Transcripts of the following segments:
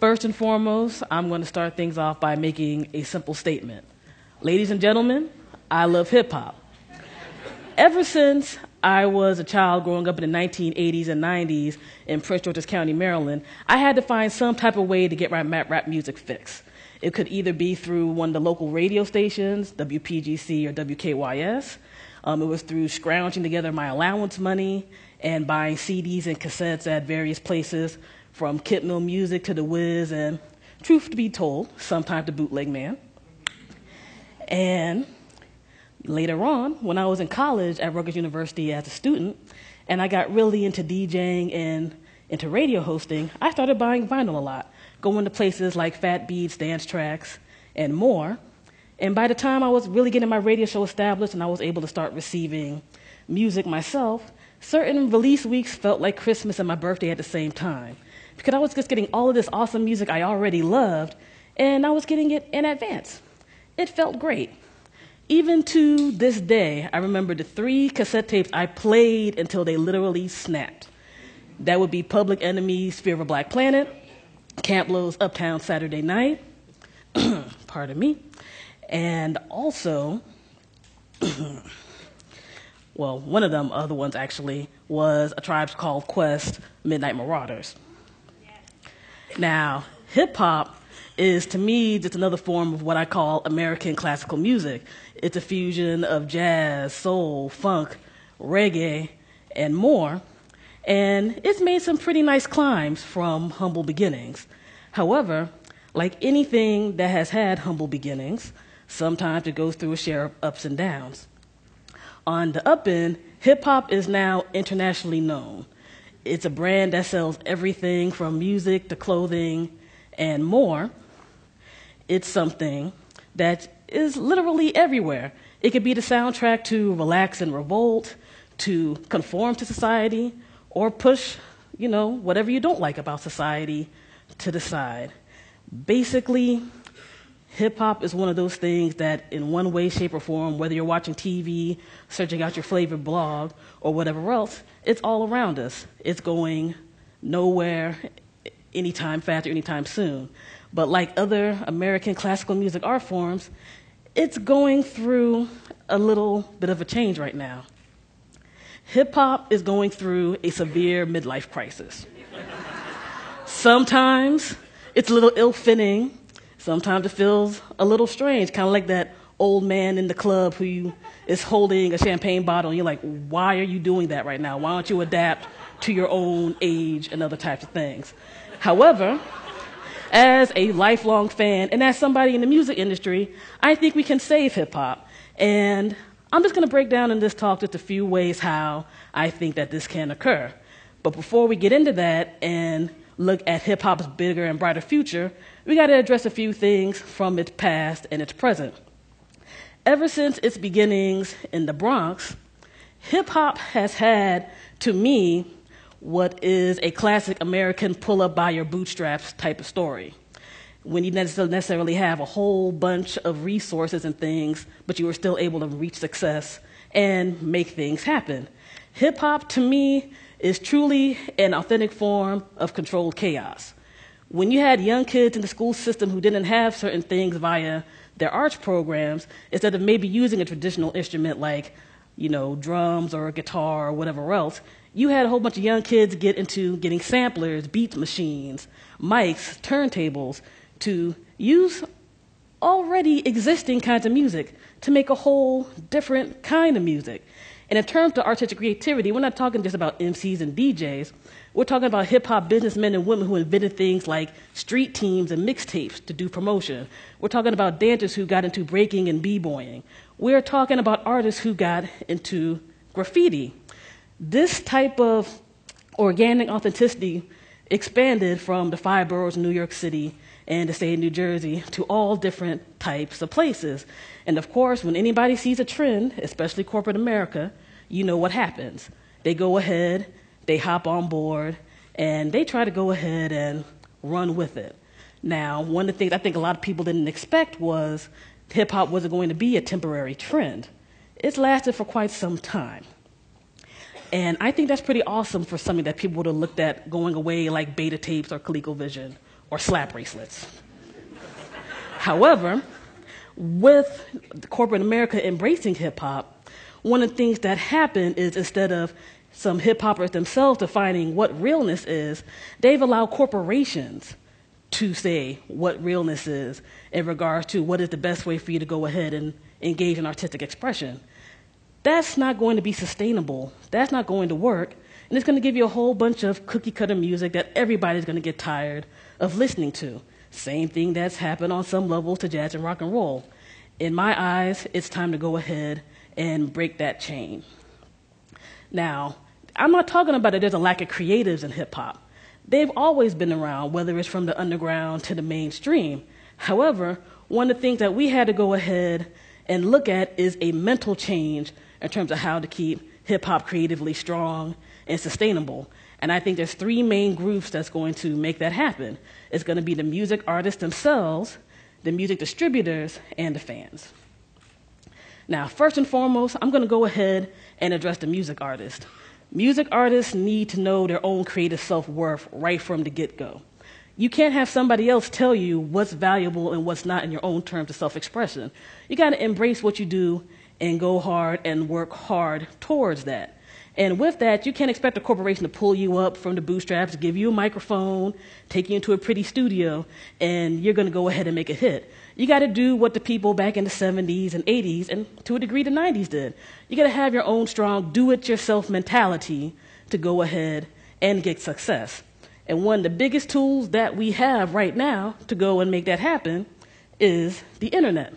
First and foremost, I'm going to start things off by making a simple statement. Ladies and gentlemen, I love hip-hop. Ever since I was a child growing up in the 1980s and 90s in Prince George's County, Maryland, I had to find some type of way to get my rap music fix. It could either be through one of the local radio stations, WPGC or WKYS. It was through scrounging together my allowance money and buying CDs and cassettes at various places, from Kit Mill Music to The Wiz, and truth to be told, sometimes the Bootleg Man. And later on, when I was in college at Rutgers University as a student, and I got really into DJing and into radio hosting, I started buying vinyl a lot, going to places like Fat Beats, Dance Tracks, and more. And by the time I was really getting my radio show established and I was able to start receiving music myself, certain release weeks felt like Christmas and my birthday at the same time, because I was just getting all of this awesome music I already loved, and I was getting it in advance. It felt great. Even to this day, I remember the 3 cassette tapes I played until they literally snapped. That would be Public Enemy's Fear of a Black Planet, Camp Lo's Uptown Saturday Night, pardon me, and also, well, one of them other ones actually was A Tribe Called Quest, Midnight Marauders. Now, hip-hop is, to me, just another form of what I call American classical music. It's a fusion of jazz, soul, funk, reggae, and more. And it's made some pretty nice climbs from humble beginnings. However, like anything that has had humble beginnings, sometimes it goes through a share of ups and downs. On the up end, hip-hop is now internationally known. It's a brand that sells everything from music to clothing and more. It's something that is literally everywhere. It could be the soundtrack to relax and revolt, to conform to society, or push, whatever you don't like about society to the side. Basically, hip-hop is one of those things that in one way, shape, or form, whether you're watching TV, searching out your favorite blog, or whatever else, it's all around us. It's going nowhere anytime fast or anytime soon. But like other American classical music art forms, it's going through a little bit of a change right now. Hip-hop is going through a severe midlife crisis. Sometimes it's a little ill-fitting. Sometimes it feels a little strange, kind of like that old man in the club who is holding a champagne bottle, and you're like, why are you doing that right now? Why don't you adapt to your own age and other types of things? However, as a lifelong fan and as somebody in the music industry, I think we can save hip-hop. And I'm just going to break down in this talk just a few ways how I think that this can occur. But before we get into that and look at hip-hop's bigger and brighter future, we got to address a few things from its past and its present. Ever since its beginnings in the Bronx, hip-hop has had, to me, what is a classic American pull-up-by-your-bootstraps type of story. When you don't necessarily have a whole bunch of resources and things, but you were still able to reach success and make things happen. Hip-hop, to me, is truly an authentic form of controlled chaos. When you had young kids in the school system who didn't have certain things via their arts programs, instead of maybe using a traditional instrument like, drums or a guitar or whatever else, you had a whole bunch of young kids get into getting samplers, beat machines, mics, turntables, to use already existing kinds of music to make a whole different kind of music. And in terms of artistic creativity, we're not talking just about MCs and DJs. We're talking about hip-hop businessmen and women who invented things like street teams and mixtapes to do promotion. We're talking about dancers who got into breaking and b-boying. We're talking about artists who got into graffiti. This type of organic authenticity expanded from the 5 boroughs of New York City and the state of New Jersey to all different types of places. And of course, when anybody sees a trend, especially corporate America, you know what happens. They go ahead, they hop on board, and they try to go ahead and run with it. Now, one of the things I think a lot of people didn't expect was hip-hop wasn't going to be a temporary trend. It's lasted for quite some time. And I think that's pretty awesome for something that people would have looked at going away like beta tapes or ColecoVision or slap bracelets. However, with corporate America embracing hip-hop, one of the things that happened is instead of some hip-hoppers themselves defining what realness is, they've allowed corporations to say what realness is in regards to what is the best way for you to go ahead and engage in artistic expression. That's not going to be sustainable. That's not going to work. And it's going to give you a whole bunch of cookie-cutter music that everybody's going to get tired of listening to. Same thing that's happened on some levels to jazz and rock and roll. In my eyes, it's time to go ahead and break that chain. Now, I'm not talking about that there's a lack of creatives in hip-hop. They've always been around, whether it's from the underground to the mainstream. However, one of the things that we had to go ahead and look at is a mental change in terms of how to keep hip-hop creatively strong and sustainable. And I think there's three main groups that's going to make that happen. It's going to be the music artists themselves, the music distributors, and the fans. Now, first and foremost, I'm going to go ahead and address the music artist. Music artists need to know their own creative self-worth right from the get-go. You can't have somebody else tell you what's valuable and what's not in your own terms of self-expression. You got to embrace what you do and go hard and work hard towards that. And with that, you can't expect a corporation to pull you up from the bootstraps, give you a microphone, take you into a pretty studio, and you're going to go ahead and make a hit. You got to do what the people back in the 70s and 80s, and to a degree the 90s did. You got to have your own strong do-it-yourself mentality to go ahead and get success. And one of the biggest tools that we have right now to go and make that happen is the internet.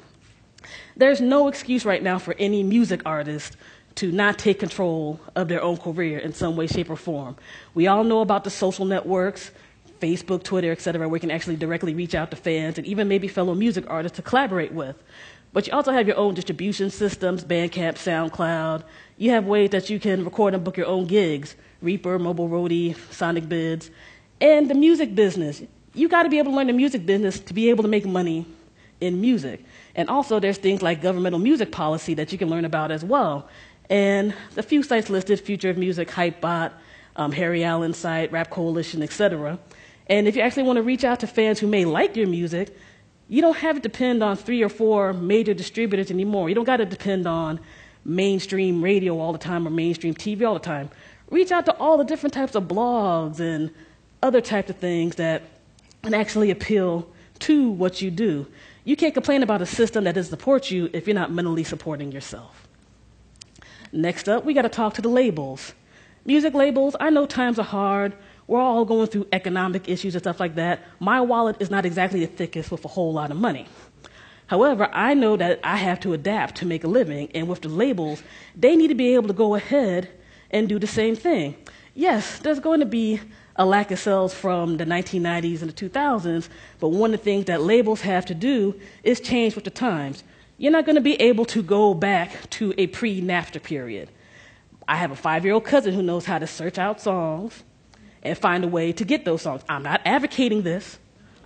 There's no excuse right now for any music artist to not take control of their own career in some way, shape, or form. We all know about the social networks, Facebook, Twitter, etc., where you can actually directly reach out to fans and even maybe fellow music artists to collaborate with. But you also have your own distribution systems, Bandcamp, SoundCloud. You have ways that you can record and book your own gigs, Reaper, Mobile Roadie, Sonic Bids. And the music business. You got to be able to learn the music business to be able to make money in music. And also there's things like governmental music policy that you can learn about as well. And a few sites listed, Future of Music, Hypebot, Harry Allen's site, Rap Coalition, etc. And if you actually want to reach out to fans who may like your music, you don't have to depend on 3 or 4 major distributors anymore. You don't got to depend on mainstream radio all the time or mainstream TV all the time. Reach out to all the different types of blogs and other types of things that can actually appeal to what you do. You can't complain about a system that doesn't support you if you're not mentally supporting yourself. Next up, we got to talk to the labels. Music labels, I know times are hard. We're all going through economic issues and stuff like that. My wallet is not exactly the thickest with a whole lot of money. However, I know that I have to adapt to make a living, and with the labels, they need to be able to go ahead and do the same thing. Yes, there's going to be a lack of sales from the 1990s and the 2000s, but one of the things that labels have to do is change with the times. You're not going to be able to go back to a pre-NAFTA period. I have a 5-year-old cousin who knows how to search out songs and find a way to get those songs. I'm not advocating this.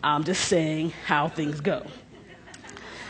I'm just saying how things go.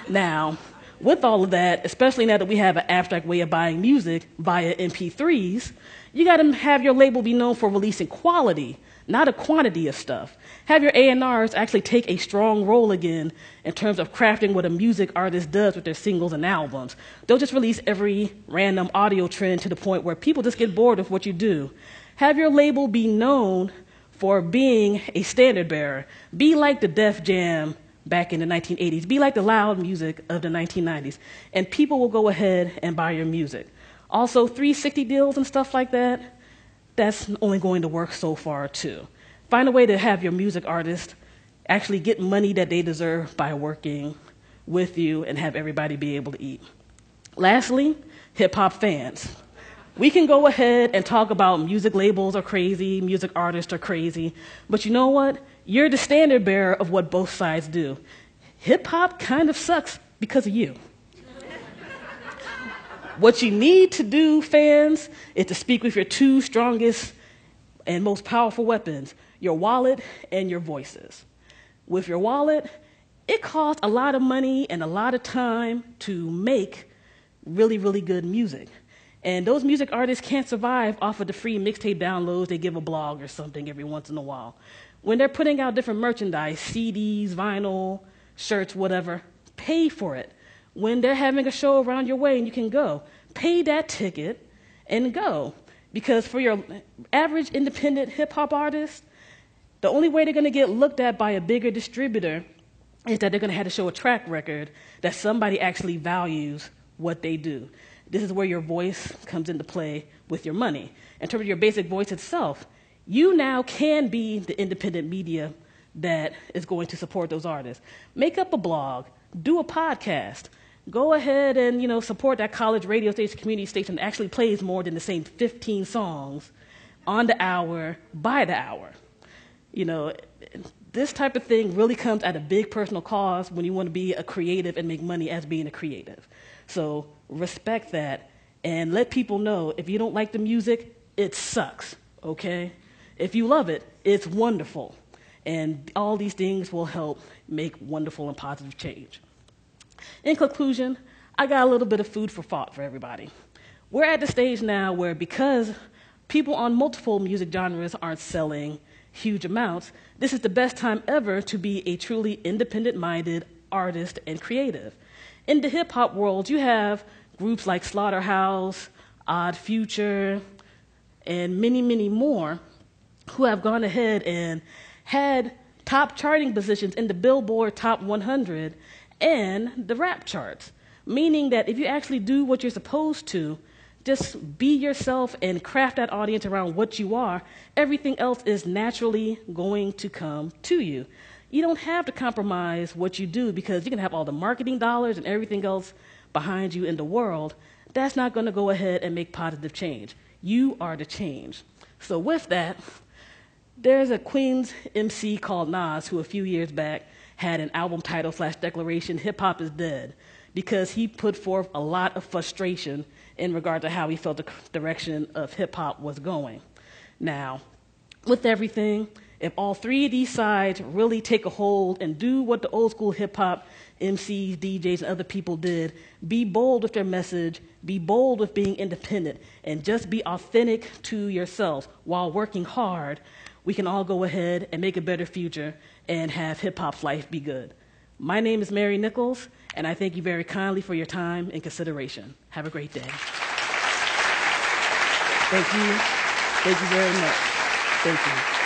Now, with all of that, especially now that we have an abstract way of buying music via MP3s, you got to have your label be known for releasing quality, not a quantity of stuff. Have your A&Rs actually take a strong role again in terms of crafting what a music artist does with their singles and albums. Don't just release every random audio trend to the point where people just get bored of what you do. Have your label be known for being a standard bearer. Be like the Def Jam back in the 1980s. Be like the loud music of the 1990s. And people will go ahead and buy your music. Also, 360 deals and stuff like that, that's only going to work so far too. Find a way to have your music artist actually get money that they deserve by working with you and have everybody be able to eat. Lastly, hip-hop fans. We can go ahead and talk about music labels are crazy, music artists are crazy, but you know what? You're the standard bearer of what both sides do. Hip-hop kind of sucks because of you. What you need to do, fans, is to speak with your 2 strongest and most powerful weapons, your wallet and your voices. With your wallet, it costs a lot of money and a lot of time to make really, really good music. And those music artists can't survive off of the free mixtape downloads they give a blog or something every once in a while. When they're putting out different merchandise, CDs, vinyl, shirts, whatever, pay for it. When they're having a show around your way and you can go, pay that ticket and go. Because for your average independent hip-hop artist, the only way they're going to get looked at by a bigger distributor is that they're going to have to show a track record that somebody actually values what they do. This is where your voice comes into play with your money. In terms of your basic voice itself, you now can be the independent media that is going to support those artists. Make up a blog, do a podcast, go ahead and support that college radio station, community station that actually plays more than the same 15 songs on the hour, by the hour. This type of thing really comes at a big personal cost when you want to be a creative and make money as being a creative. So respect that and let people know if you don't like the music, it sucks, okay? If you love it, it's wonderful. And all these things will help make wonderful and positive change. In conclusion, I got a little bit of food for thought for everybody. We're at the stage now where because people on multiple music genres aren't selling huge amounts, this is the best time ever to be a truly independent-minded artist and creative. In the hip-hop world, you have groups like Slaughterhouse, Odd Future, and many, many more who have gone ahead and had top charting positions in the Billboard Top 100 and the rap charts, meaning that if you actually do what you're supposed to, just be yourself and craft that audience around what you are, everything else is naturally going to come to you. You don't have to compromise what you do because you can have all the marketing dollars and everything else behind you in the world. That's not going to go ahead and make positive change. You are the change. So with that, there's a Queens MC called Nas who a few years back had an album title / declaration, Hip Hop is Dead, because he put forth a lot of frustration in regard to how he felt the direction of hip hop was going. Now, with everything, if all three of these sides really take a hold and do what the old school hip hop MCs, DJs, and other people did, be bold with their message, be bold with being independent, and just be authentic to yourself while working hard, we can all go ahead and make a better future and have hip hop's life be good. My name is Mary Nichols, and I thank you very kindly for your time and consideration. Have a great day. Thank you. Thank you very much. Thank you.